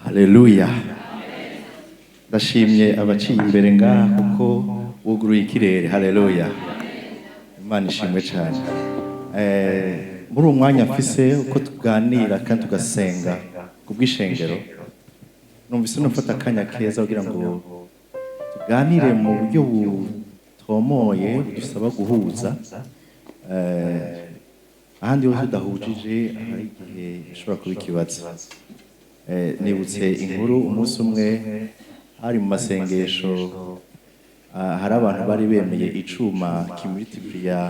Haleluya. Ndashimye abaciye imbere ngaha kuko wuguruye ikirere. Haleluya. Imana ishimwe cyane. Muri umwanya mfise uko tuganira kandi tugasenga kubw'ishengero, numvise nufata akanya keza kugira ngo tuganire mu buryo butomoye dusaba guhuza. Ahandi hose udahujije hari igihe bishobora kuba ikibazo. Nibutse inkuru umunsi umwe hari mu masengesho, hari abantu bari bemeye icuma kimultipliya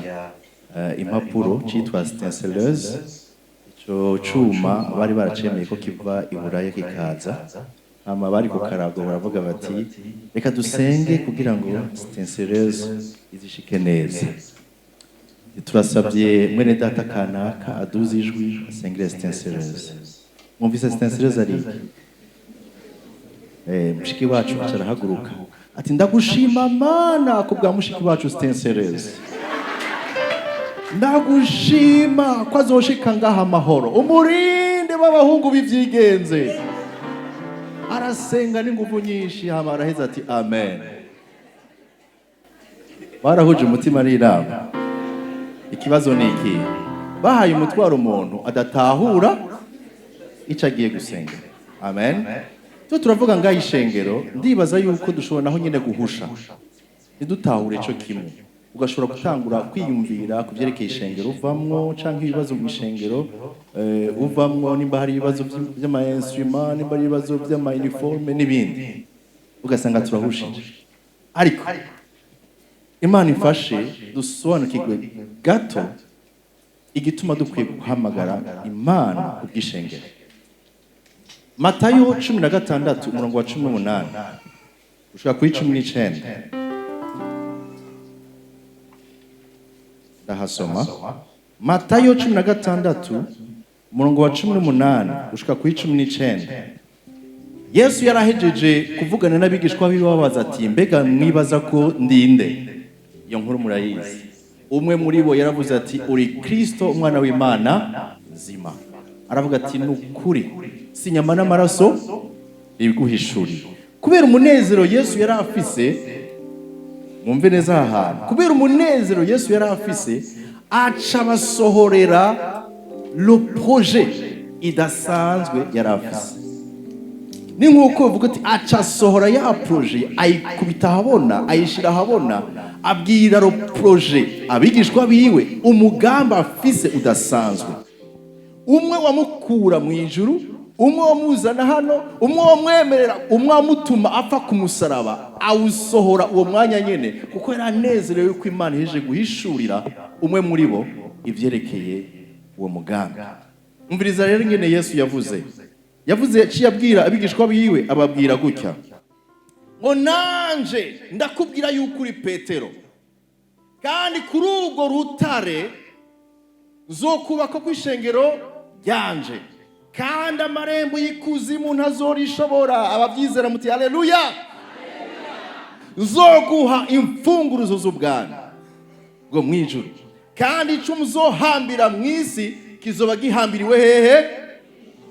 impapuro cyitwa stencileuse. Ico cuma bari baracemeye ko kiva i Buraya kikaza, hama bari ku karago baravuga bati reka dusenge kugira ngo stencileuse izishike neza. Turasabye mwene data kanaka aduze ijwi asengere stencileuse. Mwumvise stencileuse ari mushiki wacu arahaguruka ati ndagushima Mana kubwa mushiki wacu stencileuse, ndagushima ko azoshika ngaha amahoro, umurinde b'abahungu bivyigenze. Arasenga n'inguvu nyinshi, hama araheza ati amen. Barahuje umutima n'inama. Ikibazo ni iki? Bahaye umutwaro umuntu adatahura ico agiye gusenga. Amen. Turavuga ngaho ishengero, ndibaza yuko dushobora naho nyine guhusha ntidutahure ico kimwe. Ugashobora gutangura kwiyumvira ku byerekeye ishengero uvamwo, canke ibibazo mu ishengero uvamwo, nimba hari ibibazo by'ama instrument, nimba hari ibibazo by'ama uniforme n'ibindi, ugasanga turahushije. Ariko Imana ifashe dusobanukirwe gato igituma dukwiye guhamagara Imana kubw'ishengero. Matayo 16 umurongo wa 18 ushaka kuri 19. Ndahasoma. Matayo 16 umurongo wa 18 ushaka kuri 19. Yesu yarahejeje kuvugana n'abigishwa biwe babaza ati mbega mwibaza ko ndinde? Iyo nkuru murayizi. Umwe muri bo yaravuze ati uri Kristo umwana w'Imana nzima. Aravuga ati nukuri si nyama n'amaraso ibiguhishuriye. Kubera umunezero Yesu yari afise, mwumve neza aha, kubera umunezero Yesu yari afise, aca basohorera le projet idasanzwe yari afise. Ni nkuko uvuga ati aca sohora ya projet, ayikubita habona, ayishira habona, abwira ro projet abigishwa biwe umugambi afise udasanzwe. Umwe wamukura mu ijuru, umwe wamuzana hano, umwe wamwemerera, umwe wamutuma apfa ku musaraba, awusohora uwo mwanya nyene kuko yaranezerewe yuko Imana yeje guhishurira umwe muri bo ivyerekeye uwo mugambi. Umviriza rero nyene Yesu yavuze ciyabwira abigishwa biwe, ababwira gutya ngo nanje ndakubwira yuko uri Petero, kandi kuri urwo rutare nzokubaka kw'ishengero ryanje, kandi amarembo y'ikuzimu ntazorishobora. Abavyizera muti haleluya. Nzoguha imfunguruzo z'ubwami bwo mwijuru, kandi ico muzohambira mw'isi kizoba gihambiriwe hehe,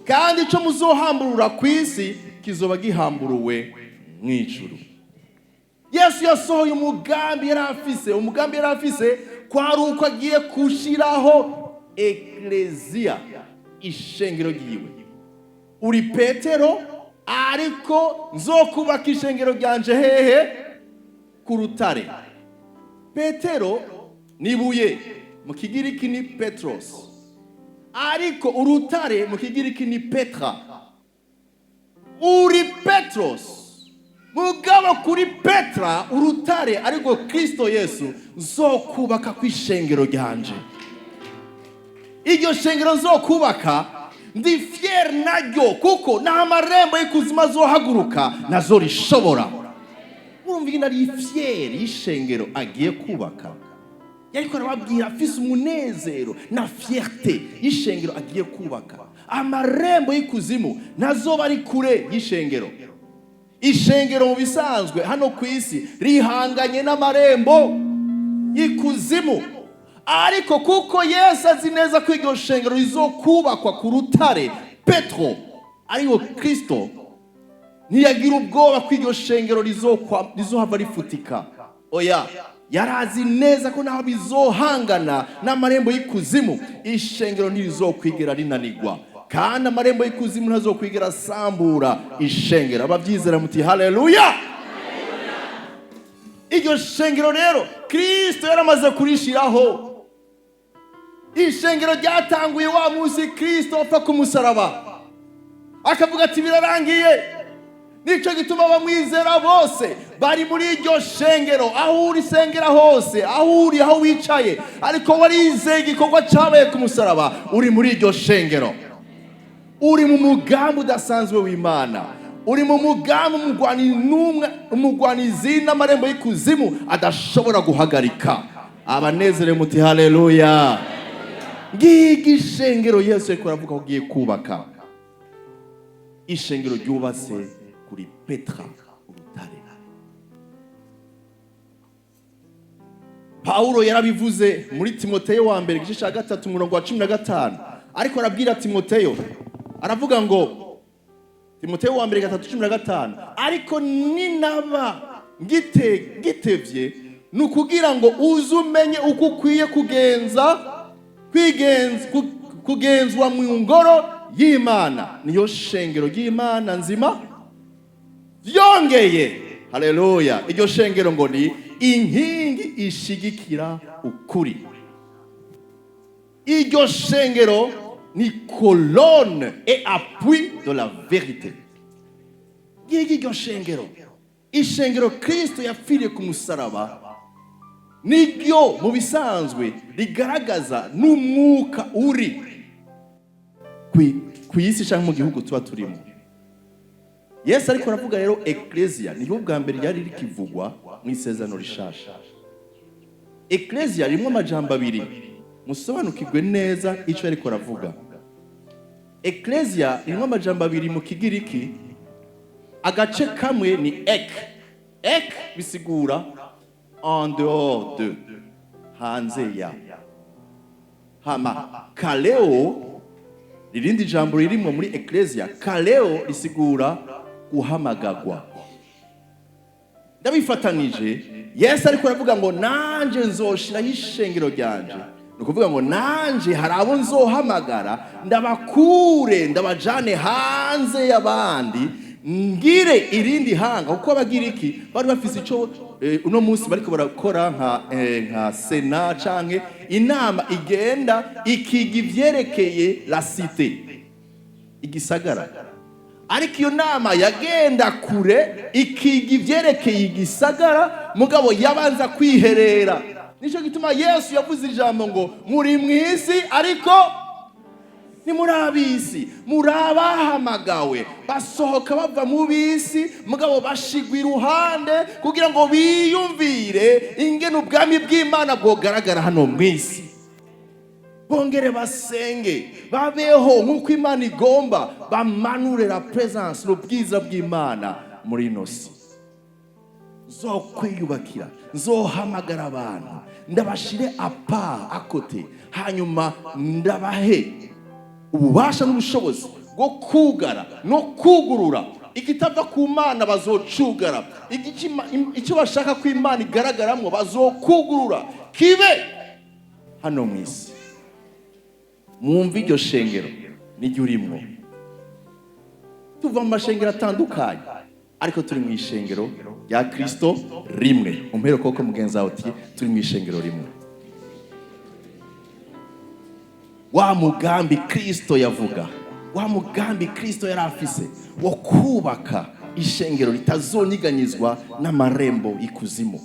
kandi ico muzohamburura kw'isi kizoba gihamburuwe mwijuru. Yesu yasohoye umugambi yari afise kwari uko agiye kushiraho ekleziya, ishengero ryiwe. Uri Petero, ariko nzokubaka ishengero ryanje hehe, ku rutare. Petero nibuye mu kigiriki ni Petros, ariko urutare mu kigiriki ni Petra. Uri Petros, mugabo kuri Petra urutare, ariko Kristo Yesu nzokubaka kw'ishengero ryanje. Iryo shengero nzokubaka ndi fier naryo, kuko nta marembo y'ikuzimu azohaguruka ntazorishobora. Urumva ingene ari fier y'ishengero agiye kubaka. Yariko arababwira afise umunezero na fierté y'ishengero agiye kubaka. Amarembo y'ikuzimu ntazoba ari kure y'ishengero. Ishengero mu bisanzwe hano ku isi rihanganye n'amarembo y'ikuzimu, ariko kuko Yesu azi neza ko iryo shengero rizokubakwa ku rutare Petro ariwo Kristo, ntiyagira ubwoba ko iryo shengero rizohava rifutika. Oya, yarazi neza ko naho bizohangana n'amarembo y'ikuzimu, ishengero ntirizokwigera rinanigwa, kandi amarembo y'ikuzimu ntazokwigera asambura ishengero. Abavyizera muti haleluya. Iryo shengero rero Kristo yaramaze kurishiraho. Ishengero ryatanguye wa munsi Kristo apfa ku musaraba, akavuga ati birarangiye. Nico gituma bamwizera bose bari muri iryo shengero. Aho uri sengera hose, aho uri, aho wicaye, ariko warizeye igikorwa cyabaye ku musaraba, uri muri iryo shengero. Uri mu mugambi udasanzwe w'Imana, uri mu mugambi umugwanizi n'amarembo y'ikuzimu adashobora guhagarika. Abanezere muti haleluya. Ngigi ishengero Yesu ariko aravuga ko agiye kubaka. Ishengero ryubatse kuri Petra, urutare. Paulo yarabivuze muri Timoteyo wa mbere igice cya 3 umurongo wa 15, ariko arabwira Timoteyo, aravuga ngo Timoteyo wa mbere 3:15, ariko ninaba gitevye nukugira ngo uzumenye uko ukwiye kugenzwa mu ngoro y'Imana, niyo shengero y'Imana nzima vyongeye. Haleluya. Iryo shengero ngo ni inkingi ishigikira ukuri. Iryo shengero ni colonne et appui de la vérité. Iryo shengero, ishengero Kristo yapfiriye ku musaraba, niryo mu bisanzwe rigaragaza n'umwuka uri ku isi cyangwa mu gihugu tuba turimo. Yesu ariko aravuga rero Ecclesia niyo bwa mbere yari rikivugwa mu isezerano rishasha. Ecclesia rimwe amajambo abiri, musobanukirwe neza icyo ariko aravuga. Ecclesia rimwe amajambo abiri mu Kigiriki, agace kamwe ni ek bisigura en dehors de, hanze ya. Hama kaleo, irindi jambo ririmo muri Ecclesia, kaleo risigura guhamagagwa. Ndabifatanije, Yesu ariko aravuga ngo nanje nzoshira ishengero ryanje. Nukuvuga ngo nanje hari abo nzohamagara, ndabakure ndabajane hanze y'abandi, ngire irindi hanga. Uko abagiriki bari bafise ico uno munsi bariko barakora nka sena canke inama igenda ikiga ivyerekeye la cité, igisagara. Ariko iyo nama yagenda kure ikiga ivyerekeye igisagara, mugabo yabanza kwiherera. Nico gituma Yesu yavuze ijambo ngo muri mwisi ariko ni muri abisi, muri abahamagawe basohoka bava mu bisi, mugabo bashigwa iruhande kugira ngo biyumvire ingene ubwami bw'Imana bwogaragara hano mwisi. Bongere basenge, babeho nk'uko Imana igomba, bamanure la presence, l'ubwiza bw'Imana muri ino si. Nzokwiyubakira, nzohamagara abantu, ndabashire apa akote, hanyuma ndabahe ububasha n'ubushobozi bwo kugara no kugurura igitava ku Mana, bazocugara icyo bashaka ko Imana igaragaramwo bazokugurura kibe hano mwisi. Mwumva iryo shengero n'iryo urimwo. Tuva mu mashengero atandukanye, ariko turi mu ishengero rya Kristo rimwe. Umpere koko mugenza uti turi mu ishengero rimwe. Wa mugambi Kristo yavuga, wa mugambi Kristo yarafise wo kubaka ishengero litazonyiganyizwa n'amarembo y'ikuzimu.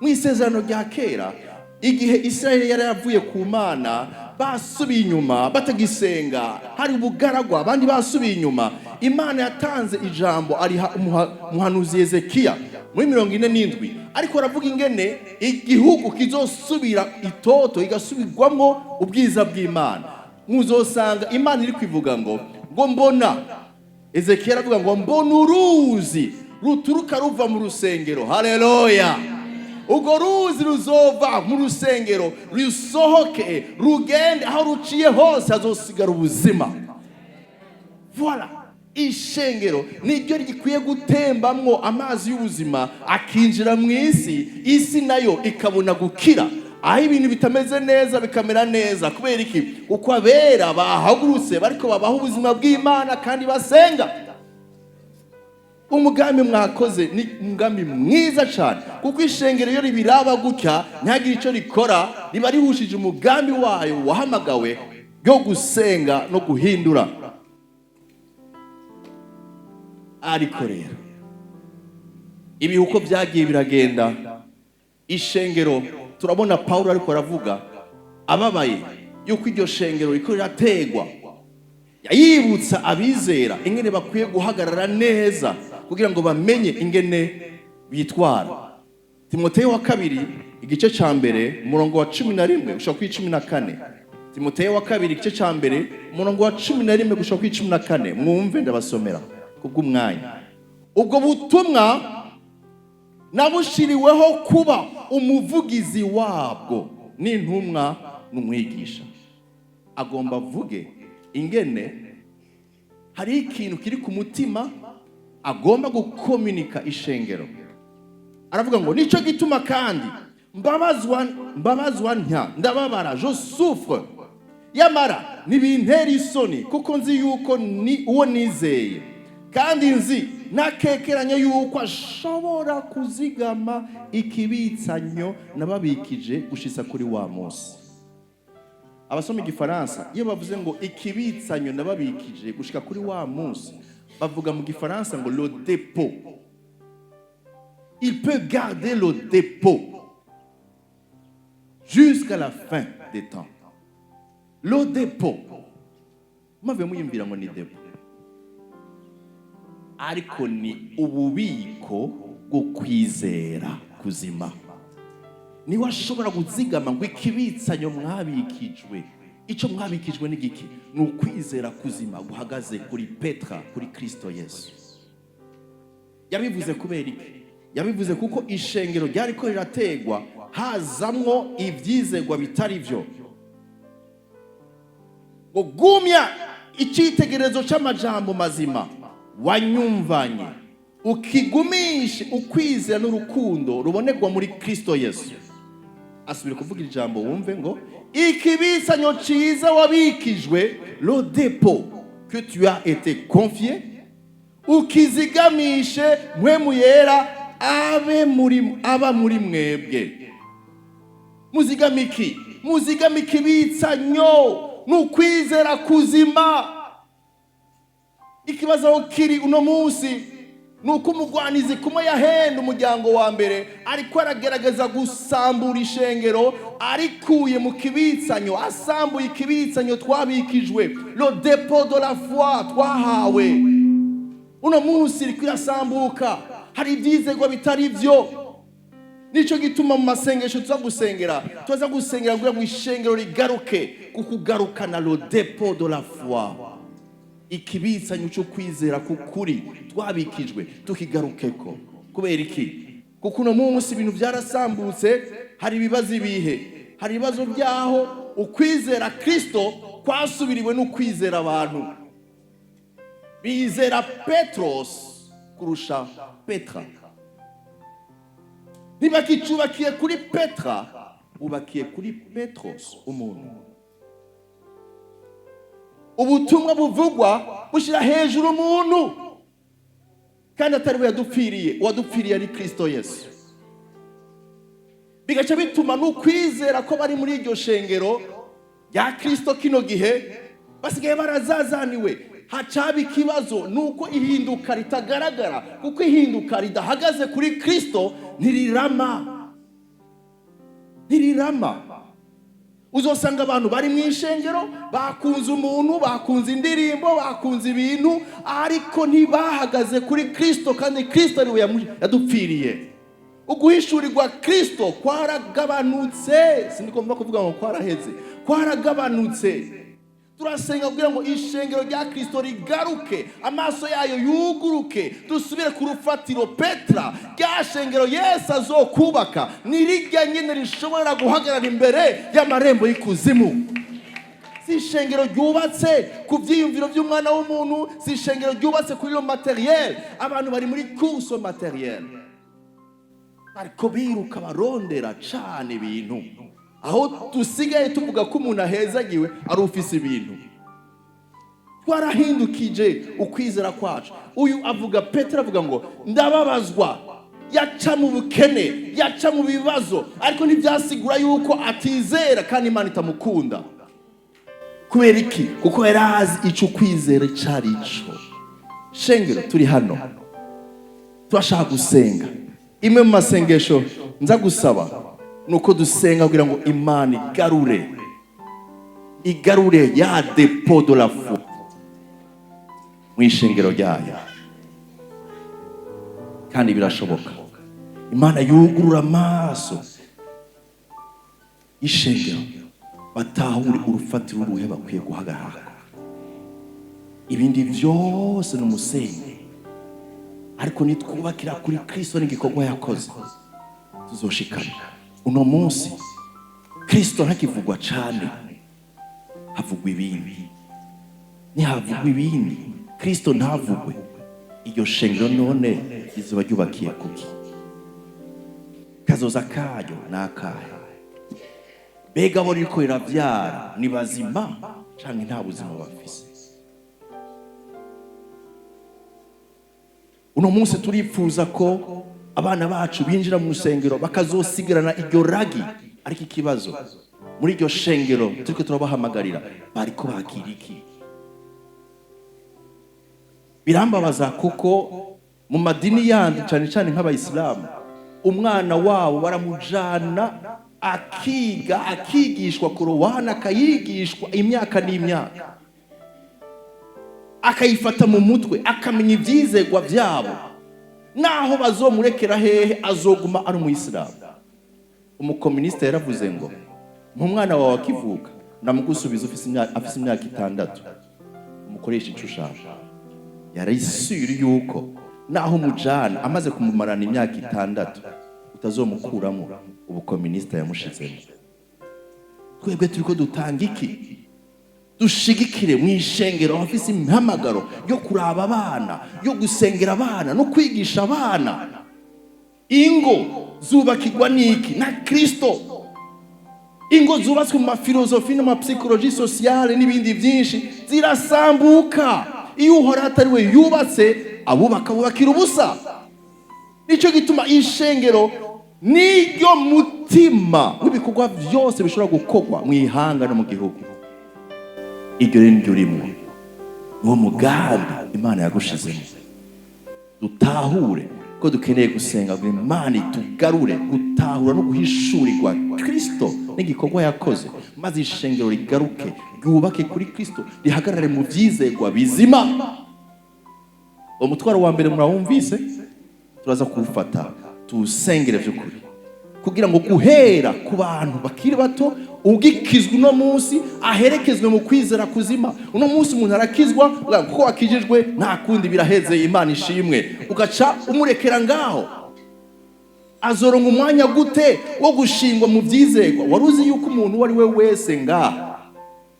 Mu isezerano rya kera, igihe Israeli yari yavuye ku Mana, basubiye inyuma batagisenga, hari ubugaragwa, abandi basubiye inyuma, Imana yatanze ijambo ariha umuhanuzi Ezekiya muri 47, ariko aravuga ingene igihugu kizosubira itoto, igasubirwamwo ubwiza bw'Imana. Muzosanga Imana iri kwivuga ngo mbona, Ezekiya aravuga ngo mbona uruzi ruturuka ruva mu rusengero. Haleluya. Ugo ruzi ruzova mu rusengero, rusohoke rugende, aho ruciye hose hazosigara ubuzima. Voilà. ishengero niryo rikwiye gutembamwo amazi y'ubuzima akinjira mu isi nayo ikabona gukira, aho ibintu bitameze neza bikamera neza. Kubera iki? Uko abera bahagurutse bariko babaho ubuzima bw'Imana kandi basenga. Umugambi mwakoze ni umugambi mwiza cyane, kuko ishengero iyo ribiraba gutya ntihagire icyo rikora, riba rihushije umugambi wayo wahamagawe yo gusenga no guhindura. Ariko rero ibi uko byagiye biragenda, ishengero turabona Paulo ariko aravuga ababaye yuko iryo shengero riko rirategwa, yibutsa abizera ingene bakwiye guhagarara neza kugira ngo bamenye ingene bitwara. Timoteyo wa kabiri igice ca mbere umurongo wa 11 gushika ku 14. Timoteyo wa kabiri igice ca mbere umurongo wa 11 gushika ku 14. Mwumve ndabasomera kubw'umwanya. Ubwo butumwa nabushiriweho kuba umuvugizi wabwo n'intumwa n'umwigisha. Agomba vuge ingene hari ikintu kiri ku mutima agomba gukomunika ishengero. Aravuga ngo nico gituma kandi mbabazwa ntya ndababara, je souffre, yamara nibintera isoni kuko nzi yuko ni uwo nizeye, kandi nzi nakekeranya yuko ashobora kuzigama ikibitsanyo nababikije gushitsa kuri wa munsi. Abasoma igifaransa iyo bavuze ngo ikibitsanyo nababikije gushika kuri wa munsi, bavuga mu gifaransa ngo le dépôt. Il peut garder le dépôt jusqu'à la fin des temps. Le dépôt, mave muyumvira ngo ni dépôt, ariko ni ububiko bwo kwizera kuzima. Ni washobora kuzigama ngo ikibitsanyo mwabikijwe. Ico mwabikijwe ni giki? Ni ukwizera kuzima guhagaze kuri Petra, kuri Kristo Yesu. Yabivuze kubera iki? Yabivuze kuko ishengero ryariko rirategwa hazamwo ivyizegwa bitari vyo. Gugumya icitegerezo c'amajambo mazima wanyumvanye, ukigumishe ukwizera n'urukundo rubonegwa muri Kristo Yesu. Asubire kuvuga ijambo wumve ngo ikibitsanyo ciza wabikijwe, le dépôt que tu as été confié, ukizigamishe mpwemu yera aba muri mwebwe. Muzigamiki ibitsanyo n'ukwizera kuzima. Ikibazo kiri uno munsi nuko umugwanizi kumwe yahenda umuryango wa mbere ariko aragerageza gusambura ishengero, arikuye mu kibitsanyo, asambuye ikibitsanyo twabikijwe, le dépôt de la foi twahawe. Uno munsi riko yasambuka, hari ivyizegwa bitari vyo. Nico gituma mu masengesho tuza gusengera ngo ishengero rigaruke kukugarukana le dépôt de la foi. Ikibitsanyo cyo kwizera kukuri twabikijwe tukigarukeko. Kubera iki? Kuko uno munsi ibintu byarasambutse, hari ibibazo ibihe, hari ibibazo byaho ukwizera Kristo kwasubiriwe n'ukwizera abantu. Bizera Petros kurusha Petra. Ntibakicubakiye kuri Petra, ubakiye kuri Petros umuntu. Ubutumwa buvugwa bushira hejuru umuntu, kandi atari we yadupfiriye, uwadupfiriye ari Kristo Yesu. Bigaca bituma n'ukwizera ko bari muri iryo shengero ya Kristo kino gihe basigaye barazazaniwe. Hacaba ikibazo nuko ihinduka ritagaragara, kuko ihinduka ridahagaze kuri Kristo ntirirama. Uzosanga abantu bari mu ishengero bakunze umuntu, bakunze indirimbo, bakunze ibintu, ariko ntibahagaze kuri Kristo, kandi Kristo ariwe yadupfiriye. Uguhishurirwa Kristo kwaragabanutse, sindikomba kuvuga ngo kwaraheze, kwaragabanutse. Turasenga kugira ngo ishengero rya Kristo rigaruke, amaso yayo yuguruke, dusubire ku rufatiro Petra, rya shengero Yesu azokubaka, nirijya nyene rishobora guhagarara imbere y'amarembo y'ikuzimu. si ishengero ryubatse ku byiyumviro by'umwana w'umuntu, si ishengero ryubatse kuri lo materiel. Abantu bari muri course materiel, ariko biruka barondera cyane ibintu, aho dusigaye tuvuga ko umuntu ahezagiwe ari ufise ibintu. Twarahindukije ukwizera kwacu. Uyu avuga, Petero avuga ngo ndababazwa, yaca mu bukene, yaca mu bibazo, ariko ntibyasigura yuko atizera kandi Imana itamukunda. Kubera iki? Kuko yari azi icyo kwizera cyari cyo. Shengero turi hano turashaka gusenga. Imwe mu masengesho nza gusaba nuko dusenga kugira ngo Imana igarure ya depot de la foi mu ishengero ryayo. Kandi birashoboka. Imana yugurura amaso ishengero, batahure urufatiro uruhe bakwiye guhagarara. Ibindi byose n'umusenyi, ariko nitwubakira kuri Kristo n'igikorwa yakoze tuzoshikana. Uno munsi Kristo ntakivugwa cyane, havugwa ibindi. Nihavugwa ibindi, Kristo ntavugwe, iryo shengero none rizoba ryubakiye kuki? Kazoza kayo nakahe? Bega bo riko iravyara ni bazima canke nta buzima bafise? Uno munsi turipfuza ko abana bacu binjira mu rusengero bakazosigarana iryo ragi, ariko ikibazo muri iryo shengero turiko turabahamagarira bariko bakira iki? Birambabaza kuko mu madini yandi cyane cyane nk'abayisilamu, umwana wabo baramujana akigishwa Korowani, akayigishwa imyaka n'imyaka, akayifata mu mutwe, akamenya ibyizegwa byabo, naho bazomurekera hehe azoguma ari umuyisilamu. Umukomuniste yaravuze ngo mu mwana wawe akivuka ndamugusubiza afise imyaka 6, umukoresha icyo ushaka. Yarayisuri yuko naho umujana amaze kumumarana imyaka 6 utazomukuramo ubukomuniste yamushizemo. Twebwe turiko dutanga iki? Dushigikire mu ishengero abafise impamagaro yo kuraba abana, yo gusengera abana no kwigisha abana. Ingo zubakirwa niki? Na Kristo. Ingo zubatswe mu mafilosofi no mu psychologie sociale n'ibindi byinshi zirasambuka iyo uhora atari we yubatse, abubaka bubakira ubusa. Nico gituma ishengero niryo mutima w'ibikorwa byose bishobora gukorwa mu ihanga no mu gihugu. Iryo rero urimo uwo mugambi Imana yagushizemo. Dutahure ko dukeneye gusenga ngo Imana itugarure, gutahura no guhishurirwa Kristo n'igikorwa yakoze, maze ishengero rigaruke, ryubake kuri Kristo, rihagarare mu byizegwa bizima. Umutwaro wa mbere murawumvise, turaza kuwufata tuwusengere by'ukuri, kugira ngo guhera ku bantu bakiri bato ugikizwe uno munsi aherekezwe mu kwizera kuzima. Uno munsi umuntu arakizwa kuko akijijwe, nta kundi biraheze, Imana ishimwe, ugaca umurekera ngaho. Azoronka umwanya gute wo gushingwa mu byizegwa? Waruzi yuko umuntu wari we wese ngaha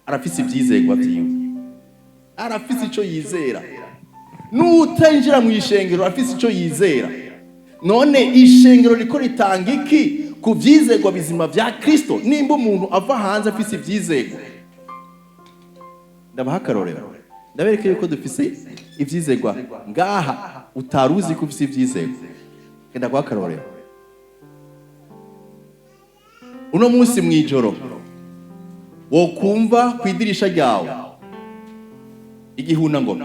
arafise ibyizegwa byiwe, arafise icyo yizera. Nutenjira mu ishengero arafise icyo yizera. None ishengero riko ritanga iki ku byizegwa bizima bya Kristo? Nimba umuntu ava hanze afise ibyizegwa, ndabaha akarorero, ndabereke yuko dufise ibyizegwa ngaha utaruzi ko ufise ibyizegwa. Kenda kwa akarorero, uno munsi mwijoro wo kumva kwidirisha ryawe igihuna ngo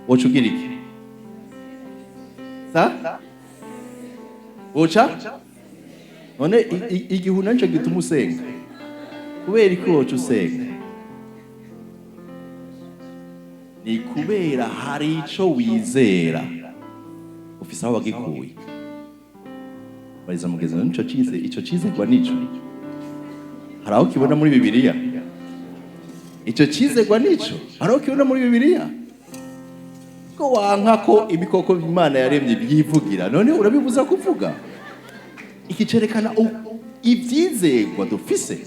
wocugira iki? Sa? Woca? None igihuna nico gituma usenga. Kubera iki woca usenga? Ni kubera hari ico wizera ufise aho wagikuye. Bariza mugeze nico cize, ico cizegwa nico. Hari aho kibona muri Bibiliya? Ico cizegwa nico hari aho kibona muri Bibiliya? Ko wanka ko ibikoko Imana yaremye byivugira, none urabibuza kuvuga? iki cerekana ivyizegwa dufise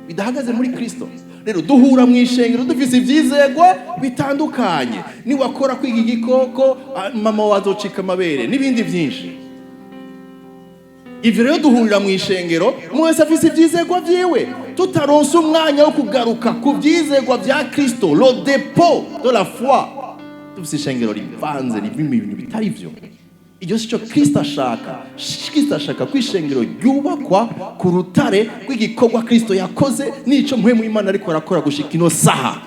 bidahagaze muri Kristo. Rero duhura mu ishengero dufise ivyizegwa bitandukanye, ni wakora kwiga igikoko mama wazocika amabere n'ibindi byinshi. Ivyo rero duhurira mu ishengero mwese afise ivyizegwa vyiwe, tutaronse umwanya wo kugaruka ku vyizegwa vya Kristo, le dépôt de la foi. Dufise ishengero rivanze rivimo ibintu bitari vyo. Iyo sico Kristo ashaka. Kristo ashaka ko ishengero ryubakwa ku rutare rw'igikorwa Kristo yakoze n'ico mpwemu Imana ariko arakora gushika ino saha.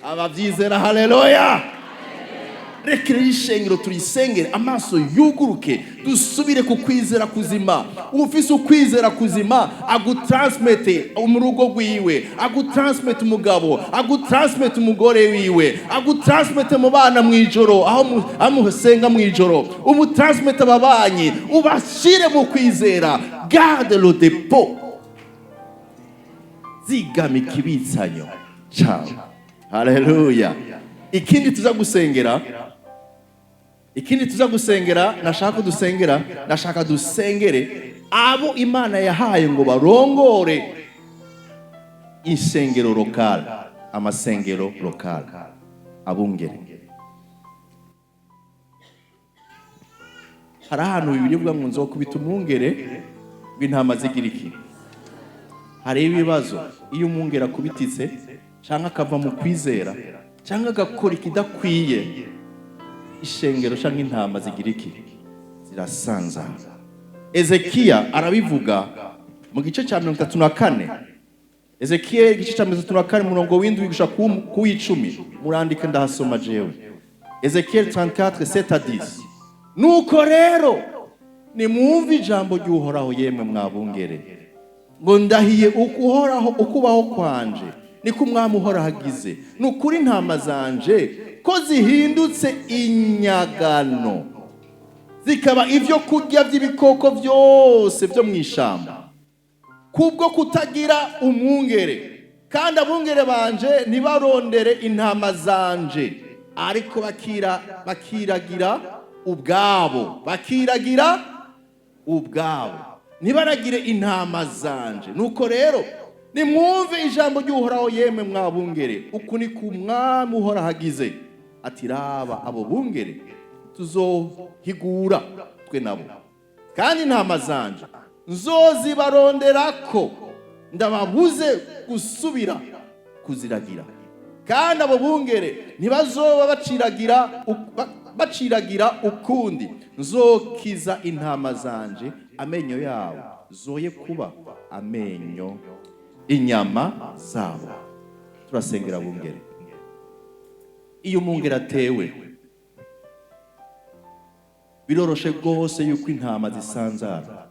Abavyizera haleluya. Rekere ishengero turisengere, amaso yuguruke, dusubire ku kwizera kuzima. Ufise ukwizera kuzima agutransmete mu rugo rwiwe, agutransmete umugabo, agutransmete umugore wiwe, agutransmete mu bana mwijoro aho amusenga mwijoro, umutransmete ababanyi, ubashire mu kwizera. Garde le dépôt, zigama ikibitsanyo. Ciao. Haleluya. Ikindi tuza gusengera, nashaka dusengere abo Imana yahaye ngo barongore insengero lokal, amasengero lokal, abungere. Hari ahantu Bibiliya ivuga ngo nzokubita umwungere w'intama zigira iki. Hari ibibazo iyo umwungere akubititse cyangwa akava mu kwizera cyangwa agakora ikidakwiye, ishengero cyangwa intama zigira iki, zirasanza. Ezekiya arabivuga mu gice cya 34. Ezekiya igice cya 34 murongo w'indwi gushaka ku 10, murandike ndahasoma jewe. Ezekiel 34:7-10. Nuko rero nimwumve ijambo ry'Uhoraho yemwe mwabungere, ngo ndahiye ukuhoraho ukubaho kwanje niko umwami Uhoraho agize, nukuri intama zanje ko zihindutse inyagano, zikaba ivyo kurya by'ibikoko byose byo mu ishamba, kubwo kutagira umwungere. Kandi abungere banje ntibarondere intama zanje, ariko bakiragira ubwabo, ntibaragire intama zanje. Nuko rero nimwumve ijambo ry'Uhoraho yemwe mwabungere, uku ni ku mwami Uhoraho agize, ati raba abo bungere tuzohigura twe nabo, kandi intama zanje nzozibaronderako ndababuze gusubira kuziragira. Kandi abo bungere ntibazoba baciragira ukundi, nzokiza intama zanje amenyo yabo zoye kuba amenyo inyama zabo. Turasengera bungere. Iyo umwungere atewe biroroshe rwose yuko intama zisanzara.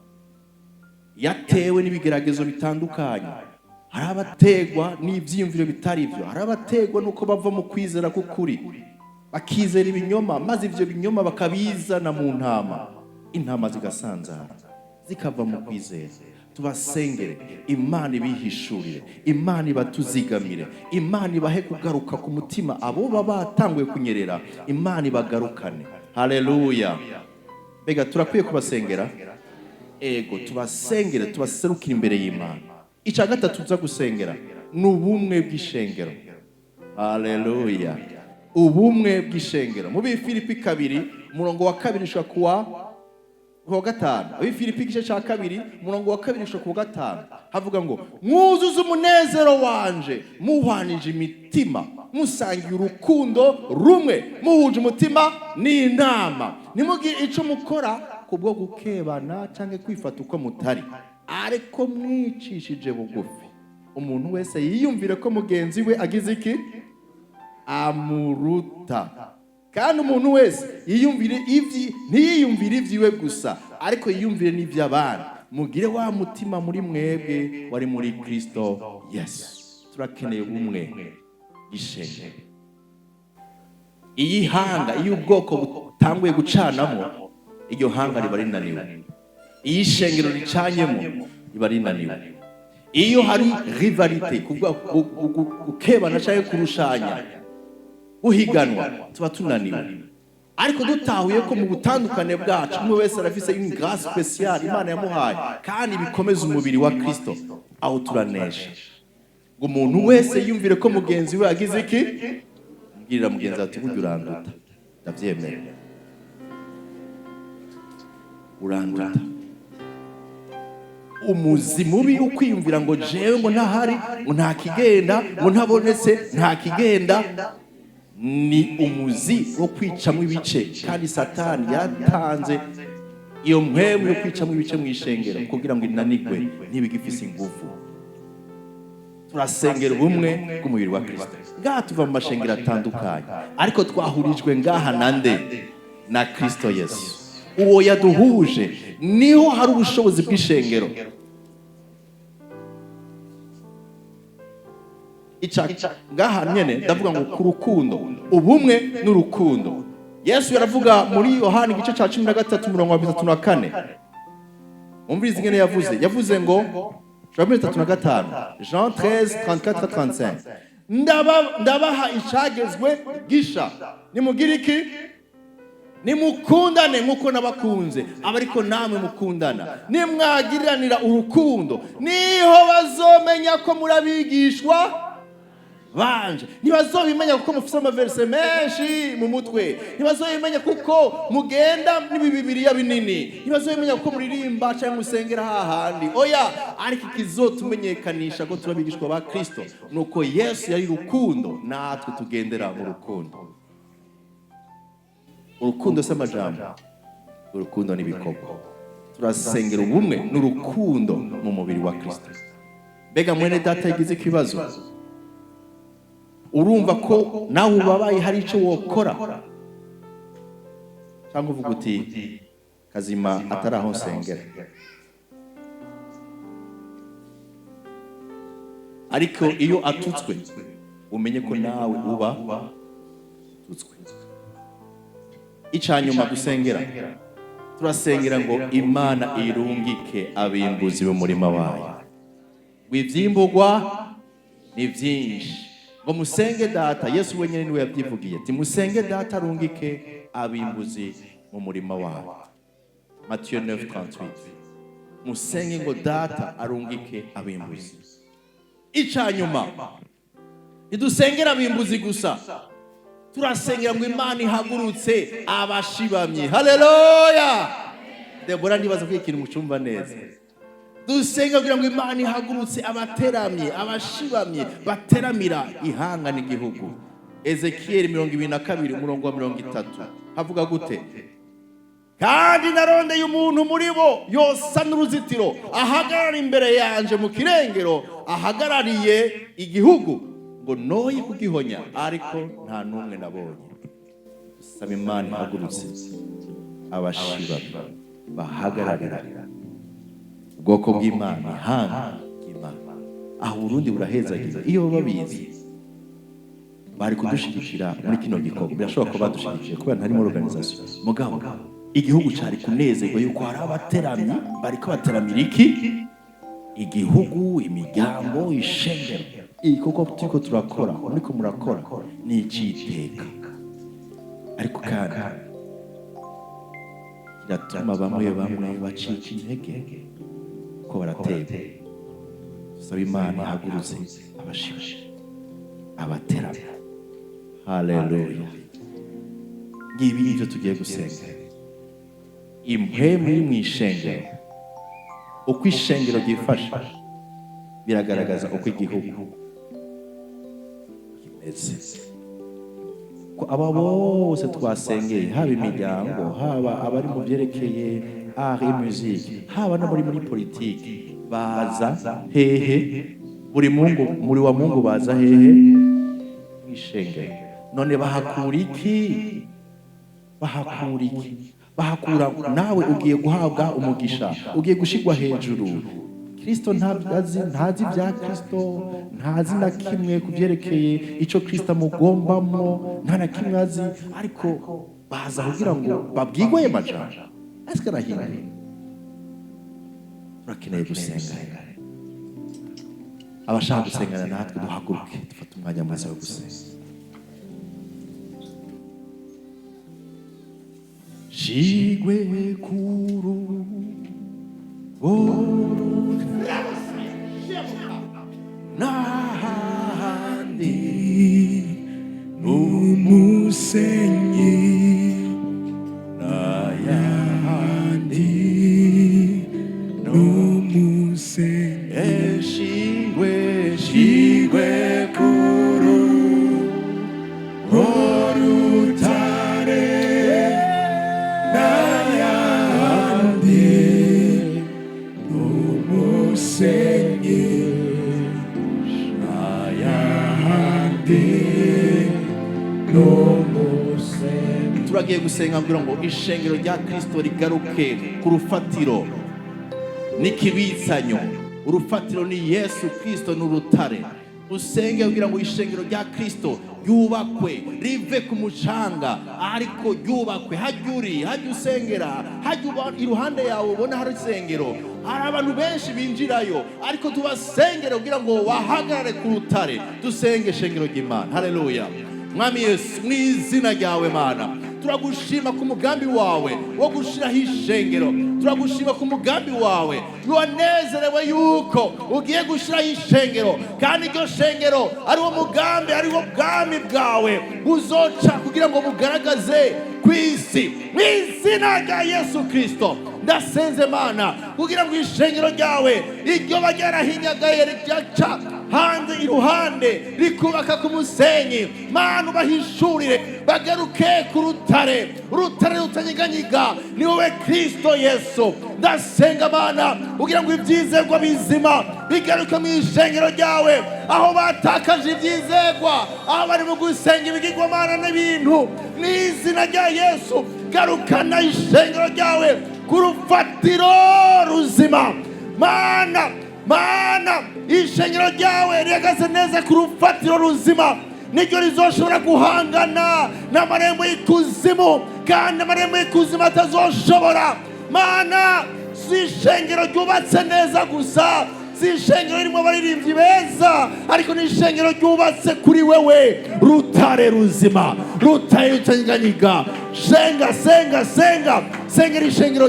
Yatewe n'ibigeragezo bitandukanye, hari abategwa n'ivyiyumviro bitari byo, hari abategwa nuko bava mu kwizera k'ukuri bakizera ibinyoma, maze ivyo binyoma bakabizana mu ntama, intama zigasanzara zikava mu kwizera. Tubasengere, Imana ibihishurire, Imana ibatuzigamire, Imana ibahe kugaruka ku mutima abo baba batanguye kunyerera, Imana ibagarukane. Haleluya. Bega turakwiye kubasengera. Ego tubasengere, tubaserukire imbere y'Imana. Ica gatatu tuza gusengera n'ubumwe bw'ishengero. Haleluya. Ubumwe bw'ishengero. Mu Bifilipi 2 murongo wa 2 ushaka kuwa 5. Abifilipi igice cya 2 murongo wa 2 ushaka kuwa 5 havuga ngo mwuzuze umunezero wanje muhwanije imitima, musangiye urukundo rumwe, muhuje umutima n'inama, nimugire ico mukora kubwo gukebana canke kwifata uko mutari, ariko mwicishije bugufi. Umuntu wese yiyumvire ko mugenzi we agize iki, amuruta. Kandi umuntu wese ntiyiyumvire ivyiwe gusa, ariko yiyumvire n'ivy'abandi. Mugire wa mutima muri mwebwe wari muri Kristo Yesu. Turakeneye ubumwe bw'ishengero. Iyi hanga, iyo ubwoko butanguye gucanamo, iryo hanga riba rinaniwe. Iyi shengero ricanyemo riba rinaniwe. Iyo hari rivalite, gukebana cyangwa kurushanya, uhiganwa, tuba tunaniwe. ariko dutahuye ko mu butandukane bwacu umwe wese arafise une grâce spéciale Imana yamuhaye kandi bikomeza umubiri wa Kristo, aho turanesha. Ngo umuntu wese yumvire ko mugenzi we agize iki, mbwirira mugenzi ati burya uranduta, ndavyemera, uranduta. Umuzi mubi ukwiyumvira ngo jewe ngo ntahari, ngo nta kigenda, ngo ntabonetse nta kigenda, ni umuzi wo kwicamwo ibice. Kandi Satani yatanze iyo mpemu yo kwicamwo ibice mu ishengero kugira ngo inanigwe ntibigifise ingufu. Turasengera ubumwe bw'umubiri wa Kristo. Ngaha tuva mu mashengero atandukanye, ariko twahurijwe ngaha nande na Kristo Yesu. Uwo yaduhuje niho hari ubushobozi bw'ishengero. Ngaha nyene ndavuga ngo ku rukundo, ubumwe n'urukundo. Yesu yaravuga muri Yohana igice ca 13:34. Umvirize ingene yavuze ngo Jean 13:34-35 ndabaha icagezwe gisha, nimugira iki, nimukundane nkuko nabakunze, abariko namwe mukundana. Nimwagiriranira urukundo niho bazomenya ko murabigishwa banje. Ntibazobimenya kuko mufise amaverse menshi mu mutwe, ntibazobimenya kuko mugenda n'ibibibiriya binini, ntibazobimenya kuko muririmba cyangwa musengera hahandi. Oya, ariko ikizotumenyekanisha ko turabigishwa ba Kristo nuko Yesu yari rukundo, natwe tugendera mu rukundo. Urukundo si amajambo, urukundo ni ibikorwa. Turasengera ubumwe n'urukundo mu mubiri wa Kristo. Mbega mwene data yagize ikibazo, urumva ko nawe ubabaye hari icyo wokora, cyangwa uvuga uti Kazima atari aho nsengera? Ariko iyo atutswe umenye ko nawe uba ututswe. Icanyuma dusengera, turasengera ngo Imana irungike abimbuzi b'umurima wayo. Wivyimbugwa ni vyinshi, ngo musenge data. Yesu wenyine niwe yabyivugiye ati musenge data arungike abimbuzi mu murima wayo. Matthieu 9:38. Musenge ngo data arungike abimbuzi. Icanyuma idusengera abimbuzi gusa, turasengera ngo Imana ihagurutse abashibamye. Haleluya! Debora ndibaza ko ikintu mucumva neza. Dusenga kugira ngo Imana ihagurutse abateramye, abashibamye bateramira ihanga n'igihugu. Ezekiel 22:30 havuga gute? Kandi narondeye umuntu muri bo yosa n'uruzitiro, ahagarara imbere yanje mu kirengero, ahagarariye igihugu ngo noye kugihonya, ariko nta numwe nabonye. Saba Imana ihagurutse abashibamye bahagararira ubwoko bw'Imana, ihanga ry'Imana. Aho Burundi burahezagiza. Iyo babizi bari kudushigikira muri kino gikorwa. Birashoboka ko badushigikiye kubera ntarimo organisation. Mugabo igihugu cari kunezerwa yuko hari abateramyi bariko bateramira iki, igihugu, imiryango, ishengero. Igikorwa turiko turakora, muriko murakora ni iciteka, ariko kandi kiratuma bamwe bacika intege ko barateye. Dusaba Imana ihagurutse abashibamye abateramye. Haleluya! Ngibi nivyo tugiye gusenga. Impwemu iri mu ishengero, uko ishengero ryifasha biragaragaza uko igihugu kimeze. Ko aba bose twasengeye, haba imiryango, haba abari mu byerekeye art et musique, haba no muri politiki, baza hehe? Buri Mungu, muri wa Mungu baza hehe? Ishengero. None bahakura iki? Bahakura nawe ugiye guhabwa umugisha, ugiye gushigwa hejuru. Kristo ntazi bya Kristo, ntazi na kimwe kubyerekeye ico Kristo amugombamo, nta na kimwe azi, ariko baza kugira ngo babwigwe amajambo. Ese karahindura. Turakeneye gusenga. Abashaka gusengana natwe duhaguruke, dufate umwanya mwiza wo gusenga. shigwe kuru nahandi n'umusenyi n'ayahandi n'umusenyi shigwe kuru orutare n'ayahandi n'umusenyi n'ayahandi n'umusenyi. Turagiye gusenga kugira ngo ishengero rya Kristo rigaruke ku rufatiro n'ikibitsanyo. Urufatiro ni Yesu Kristo n'urutare. Usenge kugira ngo ishengero rya Kristo yubakwe rive ku mucanga, ariko yubakwe hajyuri hajyusengera hajyuba iruhande yawe ubona hari isengero, hari abantu benshi binjirayo, ariko tubasengere kugira ngo wahagarare ku rutare. Dusenge ishengero ry'Imana. Haleluya. Mwami Yesu, mu izina ryawe Mana, turagushima ku mugambi wawe wo gushiraho ishengero. Turagushima ku mugambi wawe wanezerewe yuko ugiye gushiraho ishengero, kandi iryo shengero ari wo mugambi, ari wo bwami bwawe buzoca kugira ngo bugaragaze ku isi. Mu izina rya Yesu Kristo ndasenze Mana kugira ngo ishengero ryawe iryo baryarahinyagaye ryaca hanze iruhande rikubaka ku musenyi. Mana ubahishurire bagaruke ku rutare, urutare rutanyiganyiga ni wowe Kristo Yesu. Ndasenga Mana kugira ngo ibyizerwa bizima bigaruke mu ishengero ryawe, aho batakaje ibyizerwa, aho bari mu gusenga ibigirwamana n'ibintu. Mu izina rya Yesu garukana ishengero ryawe ku rufatiro ruzima. Mana ishengero ryawe rihagaze neza ku rufatiro ruzima, niryo rizoshobora guhangana n'amarembo y'ikuzimu, kandi amarembo y'ikuzimu atazoshobora. Mana si ishengero ryubatse neza gusa, si ishengero ririmo abaririmbyi beza, ariko ni ishengero ryubatse kuri wewe rutare ruzima, rutare rutanyiganyiga. Sengera ishengero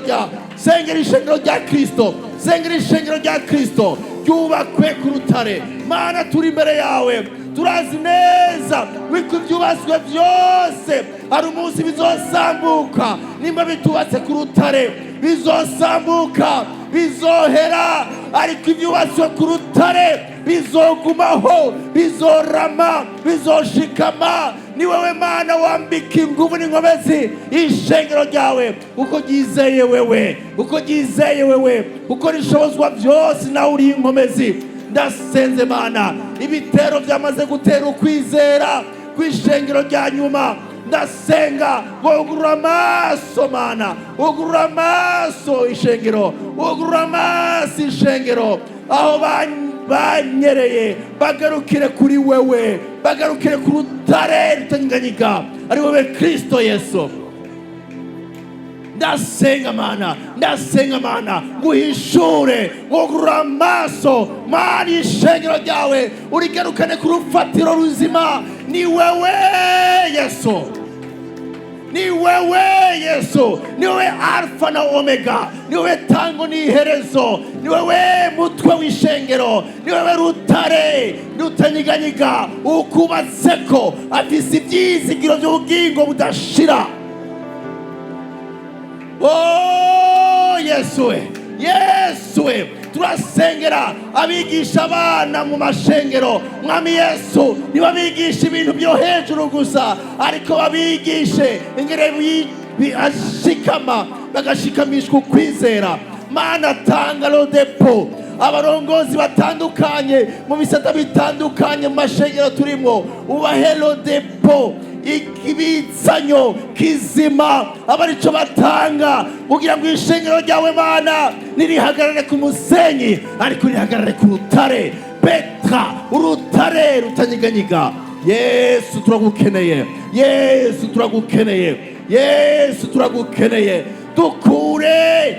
rya Kristo, sengera ishengero rya Kristo ryubakwe ku rutare. Mana turi imbere yawe, turazi neza wiko ibyubatswe byose hari umunsi bizosambuka. Nimba bitubatse ku rutare bizosambuka, bizohera, ariko ibyubatswe ku rutare bizogumaho, bizorama, bizoshikama. Ni wewe Mana wambika inguvu n'inkomezi ishengero ryawe, uko ryizeye wewe, uko rishobozwa byose nawe uri inkomezi. Ndasenze Mana ibitero byamaze gutera ukwizera kw'ishengero rya nyuma. Ndasenga wogurura amaso Mana, wogurura amaso ishengero, wogurura amaso ishengero, aho banyereye bagarukire kuri wewe, bagarukire ku rutare rutanyiganyiga ari wewe Kristo Yesu. Ndasenga Mana nguhishure, wogurura amaso Mana ishengero ryawe urigarukane ku rufatiro ruzima. Ni wewe Yesu, ni wewe Yesu, ni wewe Alfa na Omega, ni wewe tango n'iherezo, ni wewe mutwe w'ishengero, ni wewe rutare rutanyiganyiga ukubatseko afise ibyizigiro by'ubugingo budashira. Oh Yesu, turasengera abigisha abana mu mashengero. Mwami Yesu, nibabigisha ibintu byo hejuru gusa, ariko babigishe ingere bashikama, bagashikamishwa ukwizera. Mana tanga rodepo abarongozi batandukanye mu bisata bitandukanye mu mashengero turimo, ubahe rodepo ikibitsanyo kizima abarico batanga kugira ngo ishengero ryawe Mana nirihagarare ku musenyi, ariko rihagarare ku rutare Petra, urutare rutanyiganyiga. Yesu turagukeneye, Yesu turagukeneye. Dukure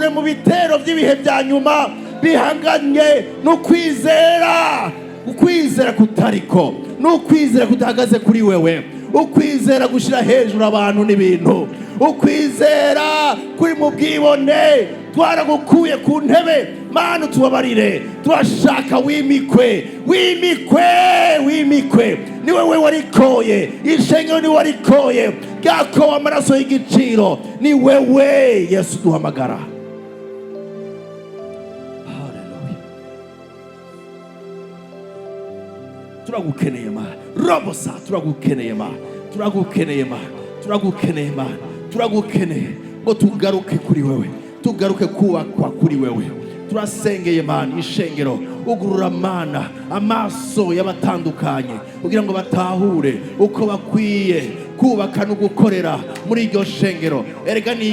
mu bitero by'ibihe bya nyuma bihanganye no kwizera, ukwizera kutariko, n'ukwizera kudahagaze kuri wewe, ukwizera gushira hejuru abantu n'ibintu, ukwizera kuri mu bwibone. Twaragukuye ku ntebe Mana, tubabarire, turashaka wimikwe, ni wewe warikoye ishengero, ni warikoye bwako amaraso y'igiciro, ni wewe Yesu duhamagara. Haleluya. Turagukeneye Mana, robosa turagukeneye Mana, turagukeneye ngo tugaruke kuri wewe, tugaruke kubakwa kuri wewe. Turasengeye Mana ishengero, ugurura Mana amaso y'abatandukanye kugira ngo batahure uko bakwiye kubaka no gukorera muri iryo shengero. Erega ni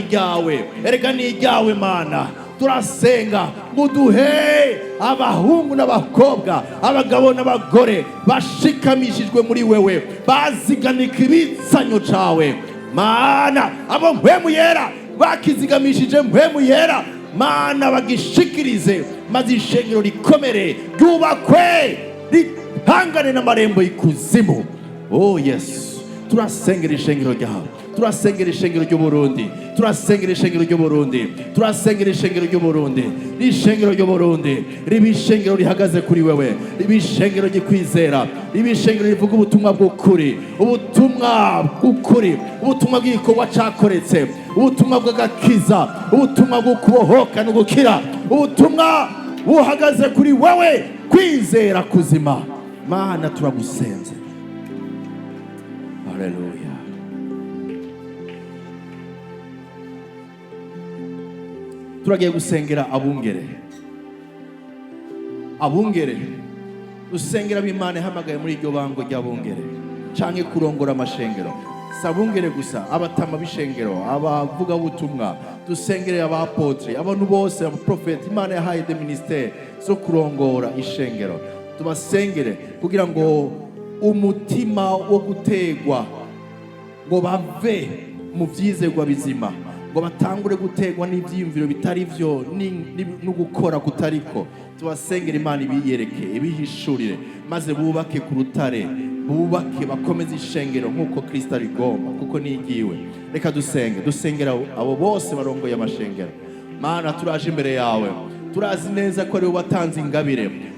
iryawe Mana. Turasenga ngo duhe abahungu n'abakobwa, abagabo n'abagore bashikamishijwe muri wewe, baziganika ibitsanyo cawe Mana. Abo mpwemu yera bakizigamishije mpwemu yera Mana, bagishikirize maze ishengero rikomere, ryubakwe, rihangane n'amarembo y'ikuzimu. Oh Yesu, turasengera ishengero ryawe, turasengera ishengero ry'Uburundi, turasengera ishengero ry'Uburundi, turasengera ishengero ry'Uburundi. Ishengero ry'Uburundi riba ishengero rihagaze kuri wewe, riba ishengero gikwizera, riba ishengero rivuga ubutumwa bw'ukuri, ubutumwa bw'ukuri, ubutumwa bw'igikorwa cakoretse, ubutumwa bw'agakiza, ubutumwa bwo kubohoka no gukira, ubutumwa buhagaze kuri wewe, kwizera kuzima. Mana, turagusenze. Haleluya. Turagiye gusengera abungere, usengera b'Imana ihamagaye muri iryo bango ry'abungere, canke kurongora amashengero. Sabungere gusa, abatama b'ishengero, abavuga butumwa, dusengere abapotre, abantu bose, abaprofeti Imana yahaye de ministère zo kurongora ishengero. Tubasengere kugira ngo umutima wo gutegwa, ngo bave mu vyizerwa bizima, ngo batangure gutegwa n'ivyiyumviro bitari vyo no gukora kutariko. Tubasengera Imana ibiyereke, ibihishurire, maze bubake ku rutare, bubake bakomeze ishengero nk'uko Kristo rigomba, kuko nigiwe. Reka dusengera abo bose barongoye amashengero. Mana, turaje imbere yawe, turazi neza ko ari wowe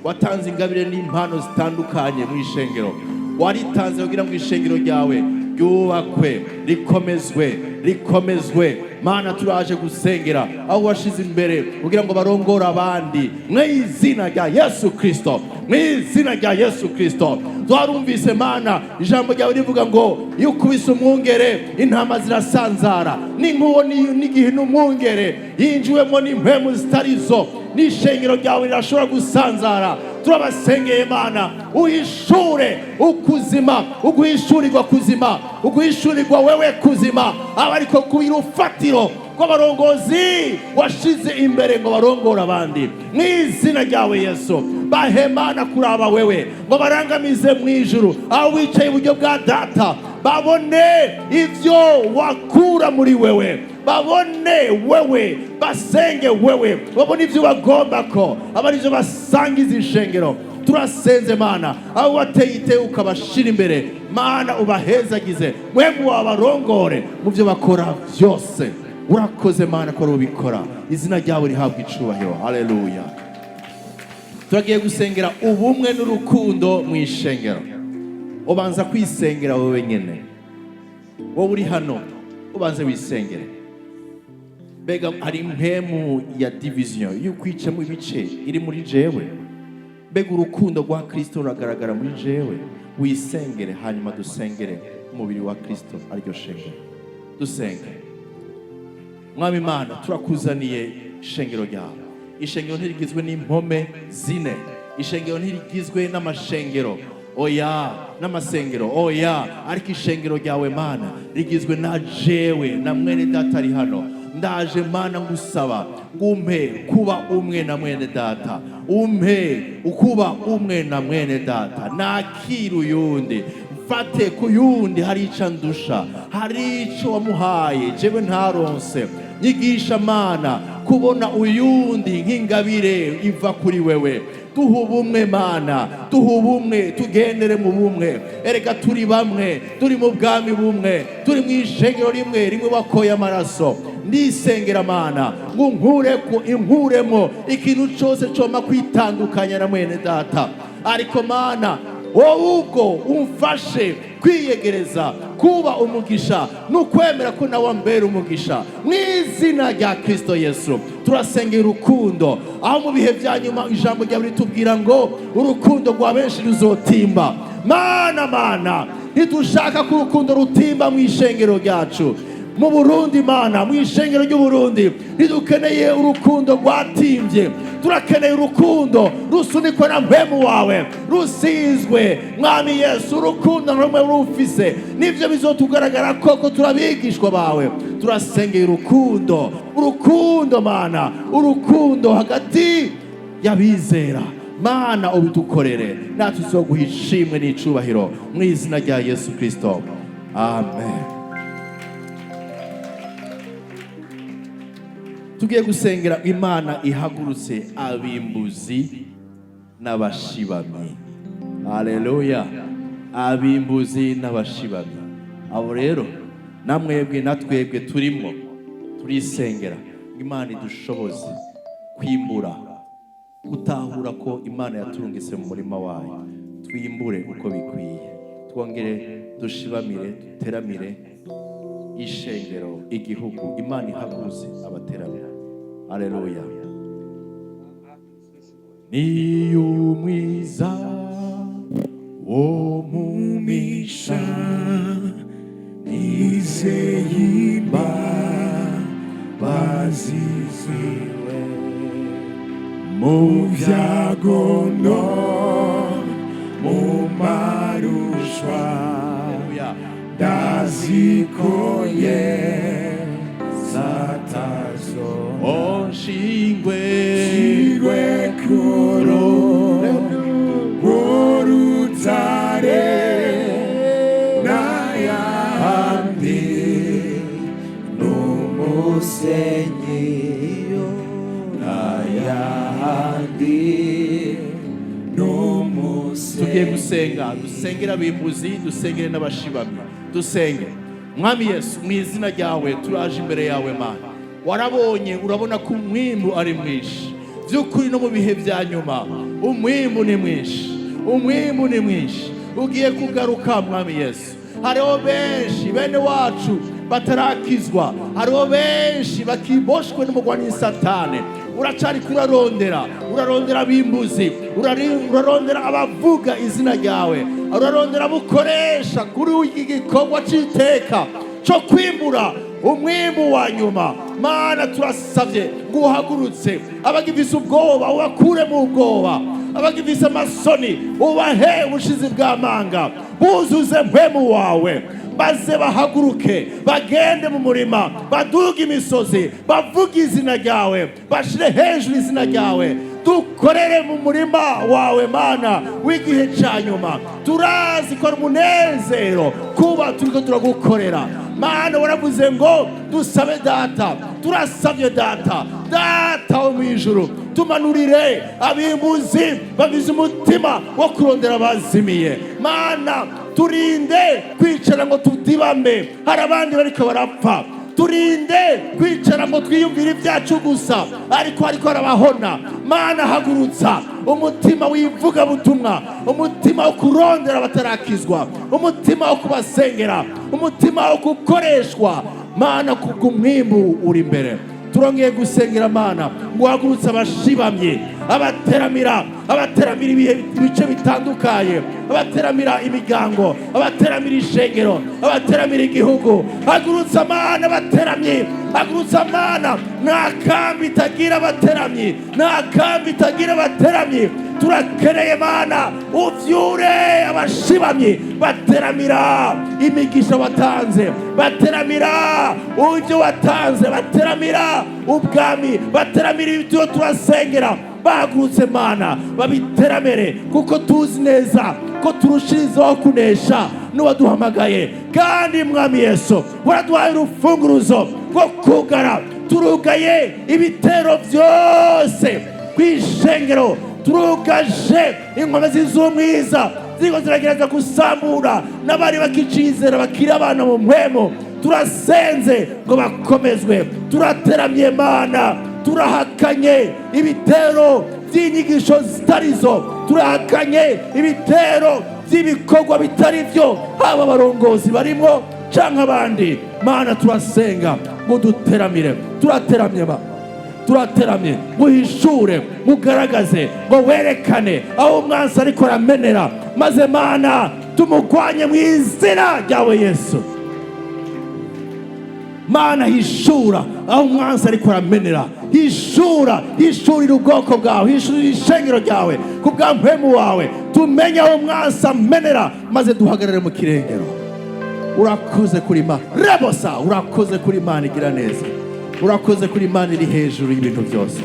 watanze ingabire n'impano zitandukanye mu ishengero. Waritanze kugira ngo ishengero ryawe ryubakwe, rikomezwe. Mana, turaje gusengera aho washize imbere kugira ngo barongore abandi mu izina rya Yesu Kristo. Twarumvise Mana ijambo ryawe rivuga ngo iyo ukubise umwungere intama zirasanzara, n'inkubo n'igihe n'umwungere yinjiwemo n'impwemu zitarizo, n'ishengero ryawe rirashobora gusanzara. Turabasengeye Mana, uhishure ukuzima, uguhishurirwa kuzima, uguhishurirwa wewe kuzima, abariko kubira ufatiro rw'abarongozi washize imbere ngo barongore abandi mu izina ryawe Yesu. Bahemana kuraba wewe, ngo barangamize mu ijuru aho wicaye iburyo bwa Data, babone ivyo wakura muri wewe, babone wewe, basenge wewe, babone ivyo bagomba ko abarivyo basangiza ishengero. Turasenze Mana, aho wateye iteka ukabashira imbere Mana, ubahezagize, mwemu wabarongore mu vyo bakora vyose. Urakoze Mana ko ubikora, izina ryawe rihabwa icubahiro. Haleluya. Turagiye gusengera ubumwe n'urukundo mu ishengero. Ubanza kwisengera wowe nyene, wowe uri hano ubanze wisengere. Bega hari impemu ya division y'ukwicamo ibice iri muri jewe. Bega urukundo rwa Kristo ruragaragara muri jewe. Wisengere, hanyuma dusengere umubiri wa Kristo aryo shengero. Dusenge. Mwami Mana, turakuzaniye ishengero ryawe. Ishengero ntirigizwe n'impome zine, ishengero ntirigizwe n'amashengero oya, n'amasengero oya, ariko ishengero ryawe Mana rigizwe na jewe na mwene data ari hano. Ndaje Mana ngusaba ngumpe kuba umwe na mwene data, umpe ukuba umwe na mwene data. Nakira uyundi, mfate ku yundi hari ico ndusha, hari ico wamuhaye jewe ntaronse. Nyigisha Mana kubona uyundi nk'ingabire iva kuri wewe, duha ubumwe mana, duha ubumwe, tugendere mu bumwe. Erega turi bamwe, turi mu bwami bumwe, turi mu ishengero rimwe rimwe wakoye amaraso. Ndisengera mana ngo inkuremo ikintu cyose cyoma kwitandukanya na mwene data, ariko mana wowe ubwo umfashe kwiyegereza kuba umugisha n'ukwemera ko nawe ambera umugisha mu izina rya Kristo Yesu. Turasengera urukundo, aho mu bihe bya nyuma ijambo ryawe ritubwira ngo urukundo rwa benshi ruzotimba. Mana ntidushaka ko urukundo rutimba mu ishengero ryacu mu Burundi. Mana, mu ishengero ry'Uburundi ntidukeneye urukundo rwatimbye, turakeneye urukundo rusunikwa na mpemu wawe, rusizwe mwami Yesu. Urukundo rumwe rufise nivyo bizotugaragara koko turabigishwa bawe. Turasengera urukundo mana, urukundo hagati y'abizera. Mana, ubidukorere, natwe tuzoguha ishimwe n'icubahiro mu izina rya Yesu Kristo, amen. Tugiye gusengera Imana ihagurutse abimbuzi n'abashibamyi. Haleluya, abimbuzi n'abashibamyi. Abo rero namwebwe natwebwe turimo turisengera Imana idushoboze kwimbura, gutahura ko Imana yaturungitse mu murima wayo, twimbure uko bikwiye, twongere dushibamire, duteramire ishengero, igihugu. Imana ihagurutse abateramira. Haleluya. Ni umwiza wo mu misha nizeye imbabazi ziwe, mu byago no mu marushwa ndazikoye satazo shingwe kuro urutare n'ayandi n'umusenyi n'ayandi n'umusenyi. Tugiye gusenga, dusengera abimbuzi, dusengere n'abashibamyi. Dusenge. Mwami Yesu, mu izina ryawe turaje imbere yawe Mana. Warabonye, urabona ko umwimbu ari mwinshi by'ukuri, no mu bihe bya nyuma umwimbu ni mwinshi, ugiye kugaruka Mwami Yesu. Hariho benshi bene wacu batarakizwa, hariho benshi bakiboshwe n'umugwani Satani. Uracari kurarondera abimbuzi, urarondera abavuga izina ryawe, urarondera bukoresha kuri iki gikorwa cy'iteka cyo kwimbura umwimbu wa nyuma. Mana, turasabye ngo uhagurutse abagifise ubwoba ubakure mu bwoba, abagifise amasoni ubahe ubushizi bw'amanga, buzuze mpemu wawe, maze bahaguruke bagende mu murima, baduge imisozi, bavuge izina ryawe, bashire hejuru izina ryawe. Dukorere mu murima wawe Mana w'igihe cya nyuma. Turazi ko ari umunezero kuba turiko turagukorera Mana. Waravuze ngo dusabe Data, turasabye Data wo mu ijuru, tumanurire abimbuzi babize umutima wo kurondera abazimiye. Mana, turinde kwicara ngo tudibame, hari abandi bariko barapfa. Turinde kwicara ngo twiyumvire ibyacu gusa, ariko arabahona. Mana, hagurutsa umutima wivuga butumwa, umutima wo kurondera batarakizwa, umutima wo kubasengera, umutima wo gukoreshwa Mana kubw'umwimbu uri imbere. Turongeye gusengera Mana ngo hagurutse abashibamye, abateramira ibice bitandukanye, abateramira imigango, abateramira ishengero, abateramira igihugu. Hagurutse Mana abateramyi, hagurutse Mana nta kambi itagira abateramyi, turakeneye Mana uvyure abashibamyi bateramira imigisha watanze, bateramira ivyo watanze, bateramira ubwami, bateramira ibyo turasengera. Bahagurutse Mana babiteramere, kuko tuzi neza ko turushirizaho kunesha n'uwaduhamagaye. Kandi Mwami Yesu, waraduhaye urufunguruzo rwo kugara, turugaye ibitero byose kw'ishengero turugaje inkomezi z'umwiza ziriko ziragerageza gusambura n'abari bakicizera bakiri abana mu mpwemo. Turasenze ngo bakomezwe, turateramye Mana, turahakanye ibitero by'inyigisho zitarizo, turahakanye ibitero by'ibikorwa bitari byo, haba abarongozi barimo canke abandi. Mana turasenga ngo duteramire, turateramye turateramye, muhishure, mugaragaze, ngo werekane aho umwansi ariko aramenera, maze Mana tumugwanye mu izina ryawe Yesu. Mana hishura aho umwansi ariko aramenera, hishurira ubwoko bwawe, hishurira ishengero ryawe ku bwa mpwemu wawe, tumenye aho umwansi amenera, maze duhagarare mu kirengero. Urakoze kuri Mana rebosa, urakoze kuri Mana igira neza, urakoze kuri Mana iri hejuru y'ibintu byose.